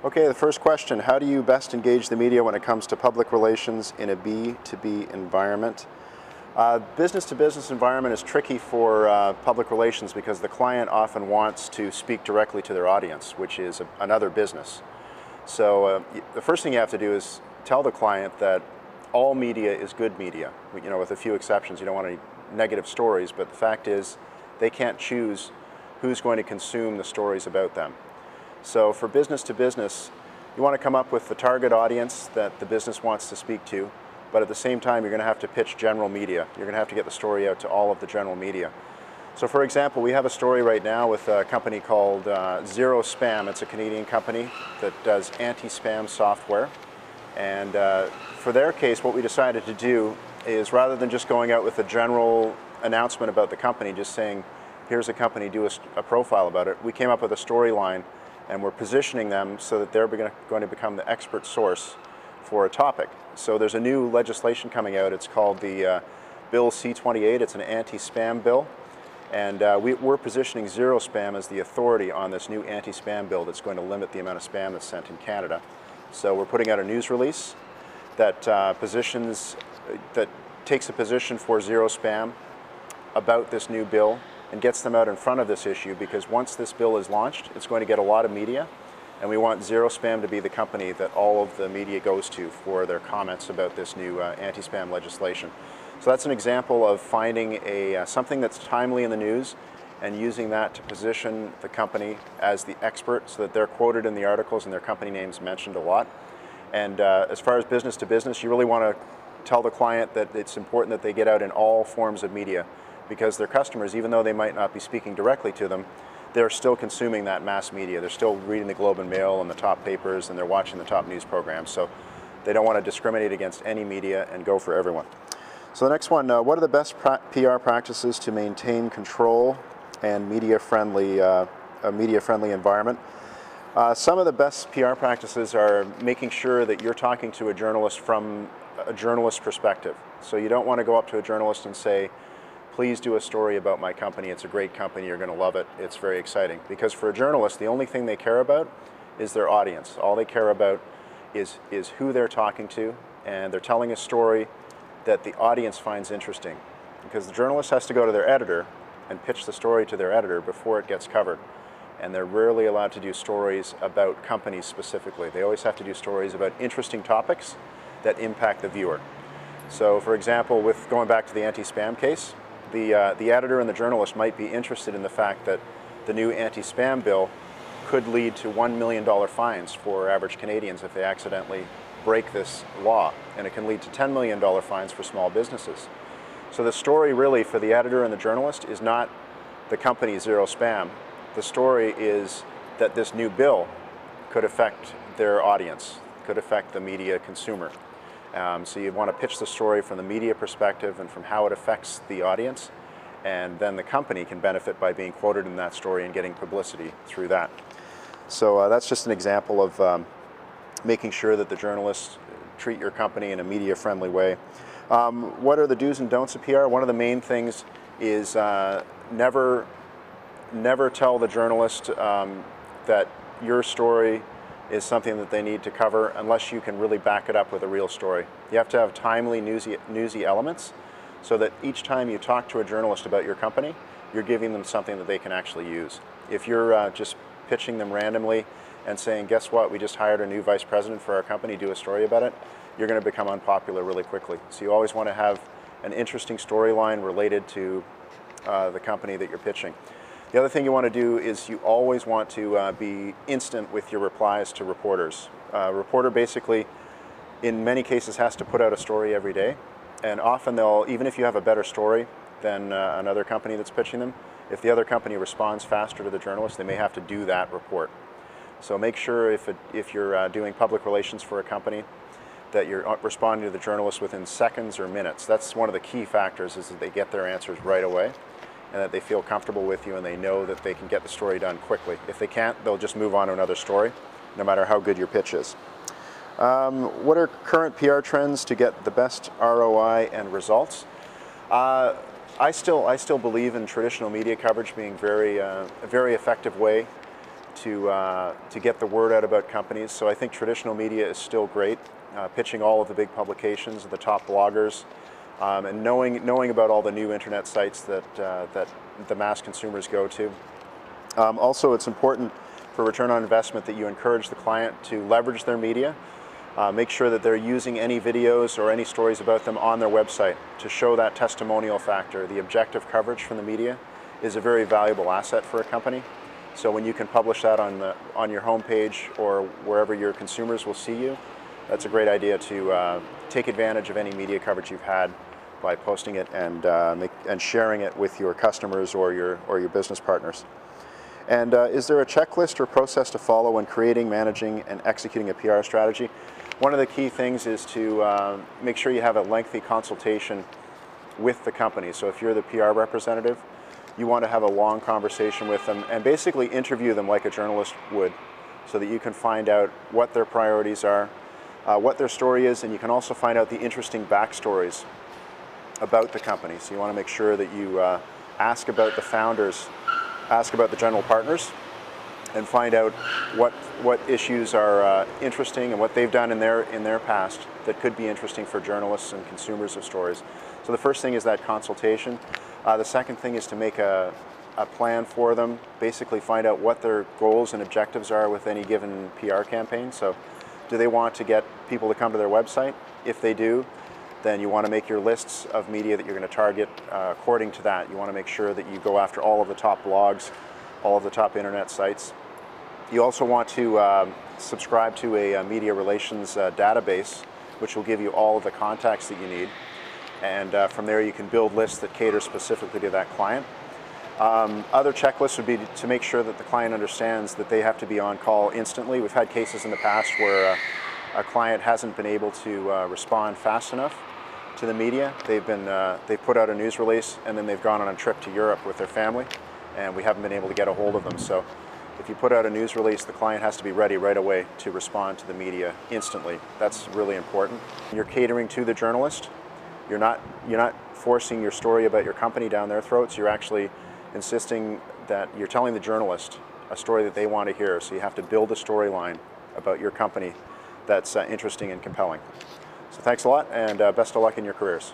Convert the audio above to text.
Okay, the first question, how do you best engage the media when it comes to public relations in a B2B environment? Business-to-business environment is tricky for public relations because the client often wants to speak directly to their audience, which is another business. So the first thing you have to do is tell the client that all media is good media, with a few exceptions. You don't want any negative stories, but the fact is they can't choose who's going to consume the stories about them. So for business to business, you want to come up with the target audience that the business wants to speak to, but at the same time you're going to have to pitch general media. You're going to have to get the story out to all of the general media. So for example, we have a story right now with a company called Zero Spam. It's a Canadian company that does anti-spam software. And for their case, what we decided to do is, rather than just going out with a general announcement about the company, just saying, here's a company, do a profile about it, we came up with a storyline, and we're positioning them so that they're going to become the expert source for a topic. So there's a new legislation coming out. It's called the Bill C-28. It's an anti-spam bill. And we're positioning Zero Spam as the authority on this new anti-spam bill that's going to limit the amount of spam that's sent in Canada. So we're putting out a news release that takes a position for Zero Spam about this new bill and gets them out in front of this issue, because once this bill is launched, it's going to get a lot of media, and we want Zero Spam to be the company that all of the media goes to for their comments about this new anti-spam legislation. So that's an example of finding something that's timely in the news and using that to position the company as the expert so that they're quoted in the articles and their company name's mentioned a lot. And as far as business to business, you really want to tell the client that it's important that they get out in all forms of media, because their customers, even though they might not be speaking directly to them, they're still consuming that mass media. They're still reading the Globe and Mail and the top papers, and they're watching the top news programs. So they don't want to discriminate against any media and go for everyone. So the next one, what are the best PR practices to maintain control and media-friendly environment? Some of the best PR practices are making sure that you're talking to a journalist from a journalist perspective. So you don't want to go up to a journalist and say, please do a story about my company. It's a great company. You're going to love it. It's very exciting. Because for a journalist, the only thing they care about is their audience. All they care about is who they're talking to, and they're telling a story that the audience finds interesting. Because the journalist has to go to their editor and pitch the story to their editor before it gets covered. And they're rarely allowed to do stories about companies specifically. They always have to do stories about interesting topics that impact the viewer. So for example, with going back to the anti-spam case, the editor and the journalist might be interested in the fact that the new anti-spam bill could lead to $1 million fines for average Canadians if they accidentally break this law, and it can lead to $10 million fines for small businesses. So the story really for the editor and the journalist is not the company Zero Spam. The story is that this new bill could affect their audience, could affect the media consumer. So you want to pitch the story from the media perspective and from how it affects the audience, and then the company can benefit by being quoted in that story and getting publicity through that. So that's just an example of making sure that the journalists treat your company in a media-friendly way. What are the do's and don'ts of PR? One of the main things is never tell the journalist that your story is something that they need to cover unless you can really back it up with a real story. You have to have timely, newsy elements so that each time you talk to a journalist about your company, you're giving them something that they can actually use. If you're just pitching them randomly and saying, guess what, we just hired a new vice president for our company, do a story about it, you're going to become unpopular really quickly. So you always want to have an interesting storyline related to the company that you're pitching. The other thing you want to do is you always want to be instant with your replies to reporters. A reporter basically, in many cases, has to put out a story every day. And often they'll, even if you have a better story than another company that's pitching them, if the other company responds faster to the journalist, they may have to do that report. So make sure if you're doing public relations for a company that you're responding to the journalist within seconds or minutes. That's one of the key factors, is that they get their answers right away, and that they feel comfortable with you and they know that they can get the story done quickly. If they can't, they'll just move on to another story, no matter how good your pitch is. What are current PR trends to get the best ROI and results? I still believe in traditional media coverage being a very effective way to get the word out about companies. So I think traditional media is still great, pitching all of the big publications, the top bloggers, and knowing about all the new internet sites that the mass consumers go to. Also, it's important for return on investment that you encourage the client to leverage their media. Make sure that they're using any videos or any stories about them on their website to show that testimonial factor. The objective coverage from the media is a very valuable asset for a company. So when you can publish that on your homepage or wherever your consumers will see you, that's a great idea to take advantage of any media coverage you've had by posting it and sharing it with your customers or your business partners. And is there a checklist or process to follow when creating, managing, and executing a PR strategy? One of the key things is to make sure you have a lengthy consultation with the company. So if you're the PR representative, you want to have a long conversation with them and basically interview them like a journalist would, so that you can find out what their priorities are, what their story is, and you can also find out the interesting backstories about the company. So you want to make sure that you ask about the founders, ask about the general partners, and find out what issues are interesting and what they've done in their past that could be interesting for journalists and consumers of stories. So the first thing is that consultation. The second thing is to make a plan for them, basically find out what their goals and objectives are with any given PR campaign. So do they want to get people to come to their website? If they do, then you want to make your lists of media that you're going to target according to that. You want to make sure that you go after all of the top blogs, all of the top internet sites. You also want to subscribe to a media relations database, which will give you all of the contacts that you need. And from there you can build lists that cater specifically to that client. Other checklists would be to make sure that the client understands that they have to be on call instantly. We've had cases in the past where a client hasn't been able to respond fast enough to the media. They've put out a news release and then they've gone on a trip to Europe with their family, and we haven't been able to get a hold of them. So if you put out a news release, the client has to be ready right away to respond to the media instantly. That's really important. You're catering to the journalist. You're not forcing your story about your company down their throats. You're actually insisting that you're telling the journalist a story that they want to hear. So you have to build a storyline about your company that's interesting and compelling. So thanks a lot, and best of luck in your careers.